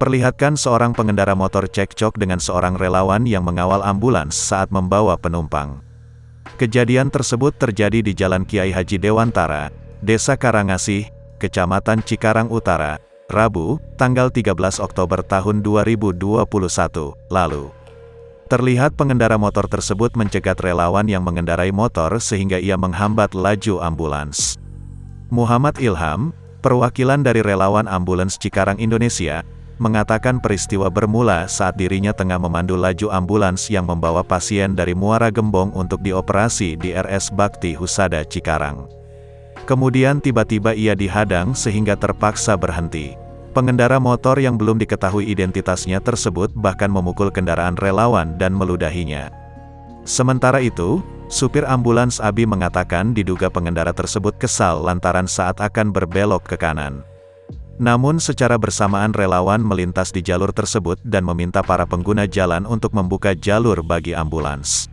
memperlihatkan seorang pengendara motor cekcok dengan seorang relawan yang mengawal ambulans saat membawa penumpang. Kejadian tersebut terjadi di Jalan Kiai Haji Dewantara, Desa Karangasih, Kecamatan Cikarang Utara, Rabu, tanggal 13 Oktober tahun 2021, lalu. Terlihat pengendara motor tersebut mencegat relawan yang mengendarai motor sehingga ia menghambat laju ambulans. Muhammad Ilham, perwakilan dari relawan ambulans Cikarang Indonesia, mengatakan peristiwa bermula saat dirinya tengah memandu laju ambulans yang membawa pasien dari Muara Gembong untuk dioperasi di RS Bakti Husada Cikarang. Kemudian tiba-tiba ia dihadang sehingga terpaksa berhenti. Pengendara motor yang belum diketahui identitasnya tersebut bahkan memukul kendaraan relawan dan meludahinya. Sementara itu, supir ambulans Abi mengatakan diduga pengendara tersebut kesal lantaran saat akan berbelok ke kanan. Namun secara bersamaan relawan melintas di jalur tersebut dan meminta para pengguna jalan untuk membuka jalur bagi ambulans.